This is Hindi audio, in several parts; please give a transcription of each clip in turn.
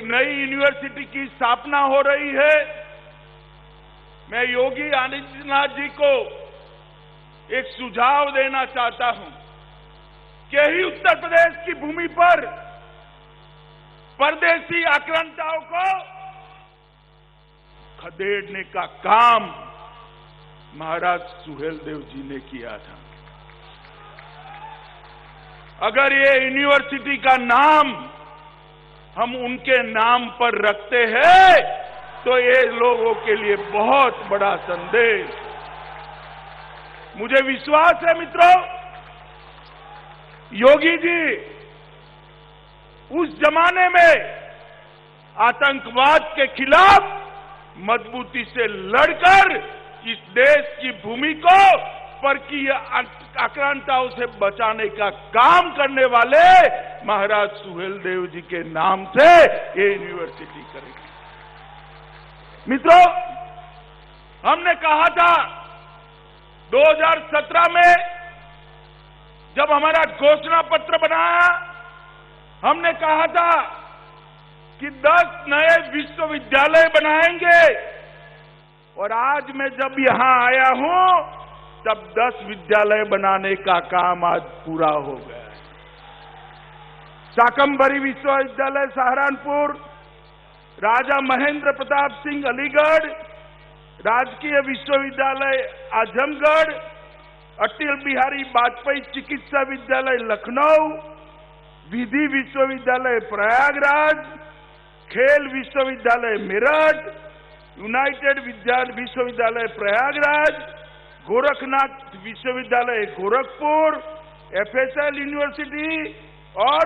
नई यूनिवर्सिटी की स्थापना हो रही है। मैं योगी आदित्यनाथ जी को एक सुझाव देना चाहता हूं कि ही उत्तर प्रदेश की भूमि पर परदेशी आक्रांताओं को खदेड़ने का काम महाराज सुहेलदेव जी ने किया था। अगर ये यूनिवर्सिटी का नाम हम उनके नाम पर रखते हैं तो ये लोगों के लिए बहुत बड़ा संदेश। मुझे विश्वास है मित्रों, योगी जी उस जमाने में आतंकवाद के खिलाफ मजबूती से लड़कर इस देश की भूमि को परकीय आक्रांताओं से बचाने का काम करने वाले महाराज सुहेलदेव जी के नाम से ये यूनिवर्सिटी करेगी। मित्रों, हमने कहा था 2017 में जब हमारा घोषणा पत्र बनाया, हमने कहा था कि 10 नए विश्वविद्यालय बनाएंगे और आज मैं जब यहां आया हूं तब 10 विद्यालय बनाने का काम आज पूरा हो गया है। शाकंभरी विश्वविद्यालय सहारनपुर, राजा महेंद्र प्रताप सिंह अलीगढ़, राजकीय विश्वविद्यालय आजमगढ़, अटल बिहारी वाजपेयी चिकित्सा विद्यालय लखनऊ, विधि विश्वविद्यालय प्रयागराज, खेल विश्वविद्यालय मेरठ, यूनाइटेड विश्वविद्यालय प्रयागराज, गोरखनाथ विश्वविद्यालय गोरखपुर, एफएसएल यूनिवर्सिटी और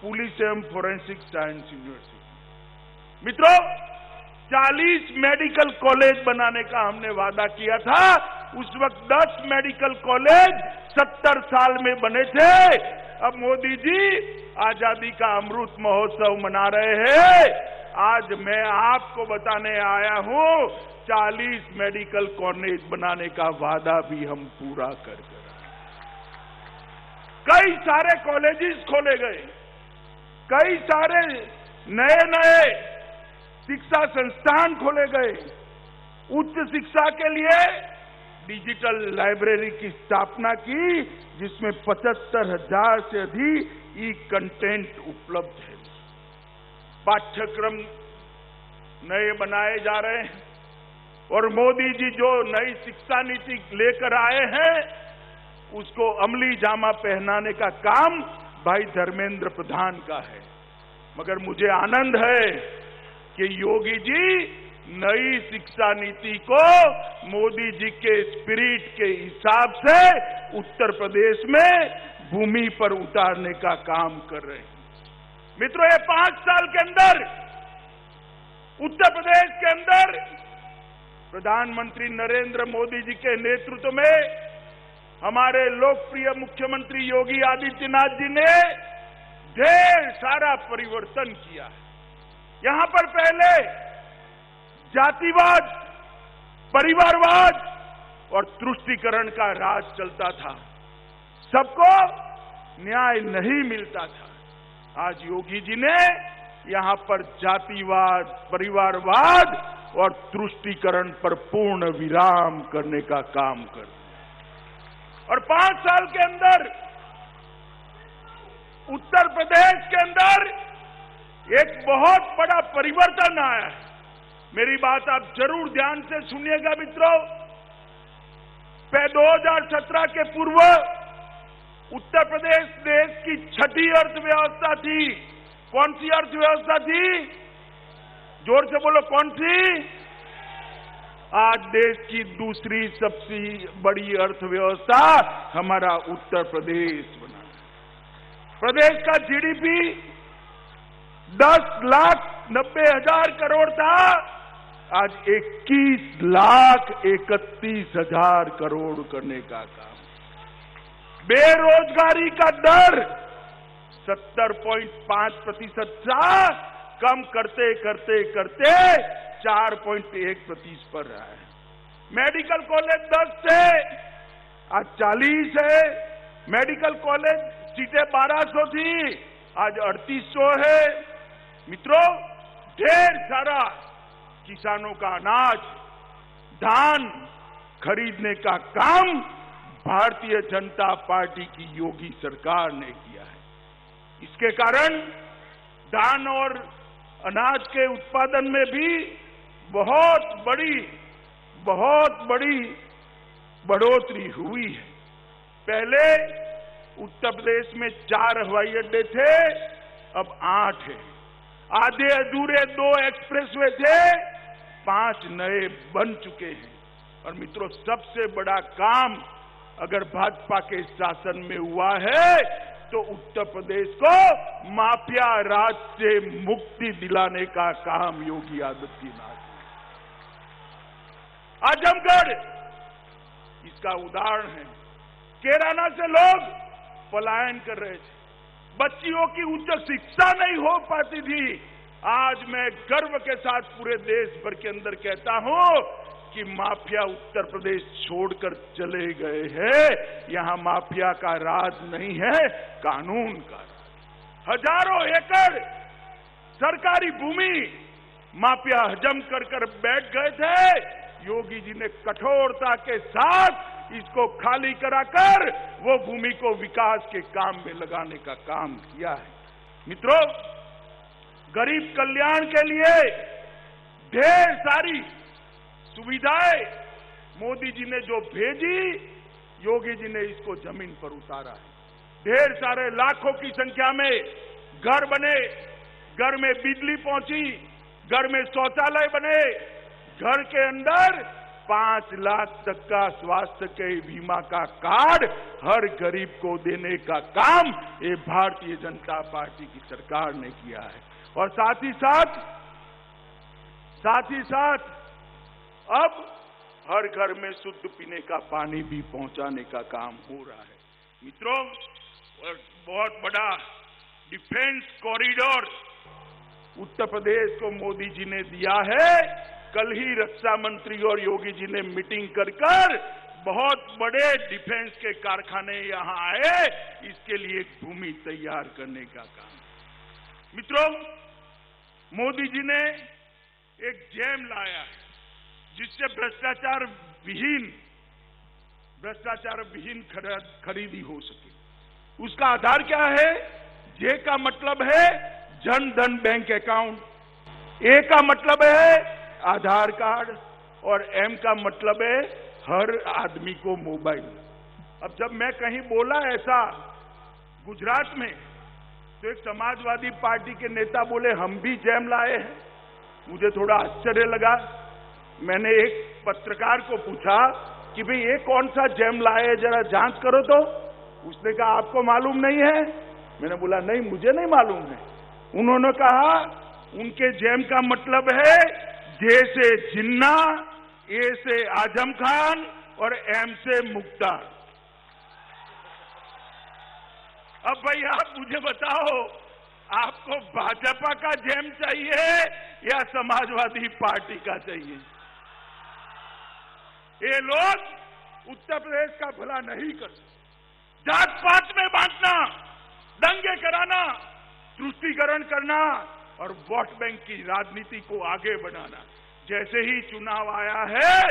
पुलिस एवं फोरेंसिक साइंस यूनिवर्सिटी। मित्रों, 40 मेडिकल कॉलेज बनाने का हमने वादा किया था। उस वक्त 10 मेडिकल कॉलेज 70 साल में बने थे। अब मोदी जी आजादी का अमृत महोत्सव मना रहे हैं। आज मैं आपको बताने आया हूं 40 मेडिकल कॉलेज बनाने का वादा भी हम पूरा कर गए। कई सारे कॉलेजेस खोले गए, कई सारे नए नए शिक्षा संस्थान खोले गए। उच्च शिक्षा के लिए डिजिटल लाइब्रेरी की स्थापना की, जिसमें 75,000 से अधिक ई कंटेंट उपलब्ध है। पाठ्यक्रम नए बनाए जा रहे हैं और मोदी जी जो नई शिक्षा नीति लेकर आए हैं उसको अमली जामा पहनाने का काम भाई धर्मेंद्र प्रधान का है। मगर मुझे आनंद है कि योगी जी नई शिक्षा नीति को मोदी जी के स्पिरिट के हिसाब से उत्तर प्रदेश में भूमि पर उतारने का काम कर रहे हैं। मित्रों, ये 5 साल के अंदर उत्तर प्रदेश के अंदर प्रधानमंत्री नरेंद्र मोदी जी के नेतृत्व में हमारे लोकप्रिय मुख्यमंत्री योगी आदित्यनाथ जी ने ढेर सारा परिवर्तन किया है। यहां पर पहले जातिवाद, परिवारवाद और तुष्टीकरण का राज चलता था, सबको न्याय नहीं मिलता था। आज योगी जी ने यहां पर जातिवाद, परिवारवाद और तुष्टीकरण पर पूर्ण विराम करने का काम कर दिया। और 5 साल के अंदर उत्तर प्रदेश के अंदर एक बहुत बड़ा परिवर्तन आया है। मेरी बात आप जरूर ध्यान से सुनिएगा मित्रों। 2017 के पूर्व उत्तर प्रदेश देश की 6ठी अर्थव्यवस्था थी। कौन सी अर्थव्यवस्था थी? जोर से बोलो, कौन सी? आज देश की दूसरी सबसे बड़ी अर्थव्यवस्था हमारा उत्तर प्रदेश बना। प्रदेश का जीडीपी 10,90,000 करोड़ था, आज 21,31,000 करोड़ करने का काम। बेरोजगारी का दर 70.5% था, कम करते करते करते 4.1% पर रहा है। मेडिकल कॉलेज 10 थे, आज 40 है। मेडिकल कॉलेज सीटें 1200 थी, आज 3800 है। मित्रों, ढेर सारा किसानों का अनाज, धान खरीदने का काम भारतीय जनता पार्टी की योगी सरकार ने किया है। इसके कारण धान और अनाज के उत्पादन में भी बहुत बड़ी बढ़ोतरी हुई है। पहले उत्तर प्रदेश में 4 हवाई अड्डे थे, अब 8 है। आधे अधूरे 2 एक्सप्रेसवे थे, 5 नए बन चुके हैं। और मित्रों, सबसे बड़ा काम अगर भाजपा के शासन में हुआ है तो उत्तर प्रदेश को माफिया राज से मुक्ति दिलाने का काम योगी आदित्यनाथ ने। आजमगढ़ इसका उदाहरण है। कैराना से लोग पलायन कर रहे थे, बच्चियों की उच्च शिक्षा नहीं हो पाती थी। आज मैं गर्व के साथ पूरे देश भर के अंदर कहता हूं कि माफिया उत्तर प्रदेश छोड़कर चले गए हैं। यहां माफिया का राज नहीं है, कानून का राज। हजारों एकड़ सरकारी भूमि माफिया हजम कर बैठ गए थे। योगी जी ने कठोरता के साथ इसको खाली कराकर वो भूमि को विकास के काम में लगाने का काम किया है। मित्रों, गरीब कल्याण के लिए ढेर सारी सुविधाएं मोदी जी ने जो भेजी, योगी जी ने इसको जमीन पर उतारा है। ढेर सारे लाखों की संख्या में घर बने, घर में बिजली पहुंची, घर में शौचालय बने, घर के अंदर 5 लाख तक का स्वास्थ्य के बीमा का कार्ड हर गरीब को देने का काम ये भारतीय जनता पार्टी की सरकार ने किया है। और साथ ही साथ अब हर घर में शुद्ध पीने का पानी भी पहुंचाने का काम हो रहा है। मित्रों, बहुत बड़ा डिफेंस कॉरिडोर उत्तर प्रदेश को मोदी जी ने दिया है। कल ही रक्षा मंत्री और योगी जी ने मीटिंग कर बहुत बड़े डिफेंस के कारखाने यहां आए, इसके लिए एक भूमि तैयार करने का काम। मित्रों, मोदी जी ने एक जैम लाया है जिससे भ्रष्टाचार विहीन खरीदी हो सके। उसका आधार क्या है? जे का मतलब है जन धन बैंक अकाउंट, ए का मतलब है आधार कार्ड और एम का मतलब है हर आदमी को मोबाइल। अब जब मैं कहीं बोला ऐसा गुजरात में, तो एक समाजवादी पार्टी के नेता बोले हम भी जैम लाए हैं। मुझे थोड़ा आश्चर्य लगा। मैंने एक पत्रकार को पूछा कि भाई ये कौन सा जैम लाए, जरा जांच करो तो। उसने कहा आपको मालूम नहीं है? मैंने बोला नहीं, मुझे नहीं मालूम है। उन्होंने कहा उनके जैम का मतलब है जे से जिन्ना, ए से आजम खान और एम से मुख्तार। अब भाई आप मुझे बताओ, आपको भाजपा का जैम चाहिए या समाजवादी पार्टी का चाहिए? ये लोग उत्तर प्रदेश का भला नहीं करते। जात पात में बांटना, दंगे कराना, तुष्टीकरण करना और वोट बैंक की राजनीति को आगे बढ़ाना। जैसे ही चुनाव आया है,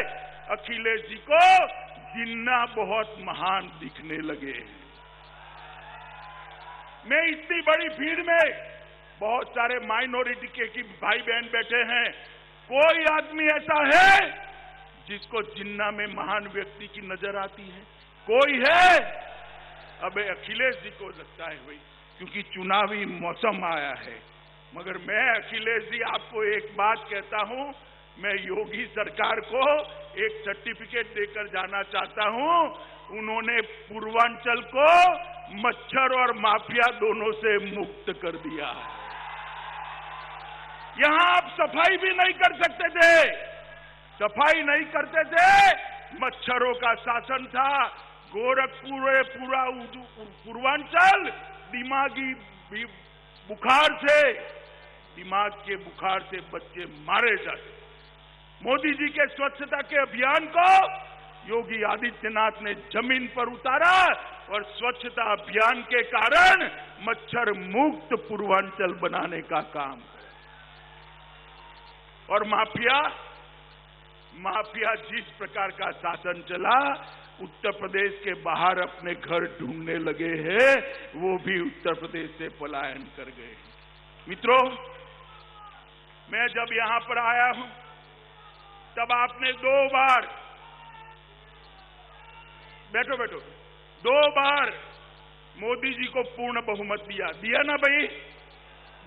अखिलेश जी को जिन्ना बहुत महान दिखने लगे हैं। मैं इतनी बड़ी भीड़ में, बहुत सारे माइनॉरिटी के भाई बहन बैठे हैं, कोई आदमी ऐसा है जिसको जिन्ना में महान व्यक्ति की नजर आती है? कोई है? अब अखिलेश जी को लगता है भाई, क्योंकि चुनावी मौसम आया है। मगर मैं अखिलेश जी आपको एक बात कहता हूं, मैं योगी सरकार को एक सर्टिफिकेट देकर जाना चाहता हूं। उन्होंने पूर्वांचल को मच्छर और माफिया दोनों से मुक्त कर दिया है। यहां आप सफाई भी नहीं कर सकते थे, सफाई नहीं करते थे, मच्छरों का शासन था। गोरखपुर पूरा पूर्वांचल दिमागी बुखार से, दिमाग के बुखार से बच्चे मारे जाते। मोदी जी के स्वच्छता के अभियान को योगी आदित्यनाथ ने जमीन पर उतारा और स्वच्छता अभियान के कारण मच्छर मुक्त पूर्वांचल बनाने का काम किया। और माफिया जिस प्रकार का शासन चला, उत्तर प्रदेश के बाहर अपने घर ढूंढने लगे हैं, वो भी उत्तर प्रदेश से पलायन कर गए। मित्रों, मैं जब यहां पर आया हूं तब आपने दो बार मोदी जी को पूर्ण बहुमत दिया ना भाई?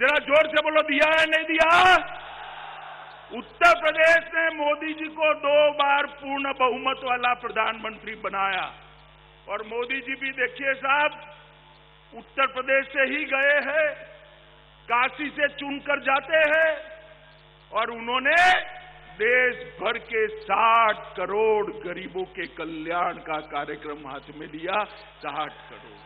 जरा जोर से बोलो, दिया है नहीं दिया? उत्तर प्रदेश ने मोदी जी को 2 बार पूर्ण बहुमत वाला प्रधानमंत्री बनाया। और मोदी जी भी देखिए साहब, उत्तर प्रदेश से ही गए हैं, काशी से चुनकर जाते हैं, और उन्होंने देश भर के 60 करोड़ गरीबों के कल्याण का कार्यक्रम हाथ में लिया। 60 करोड़।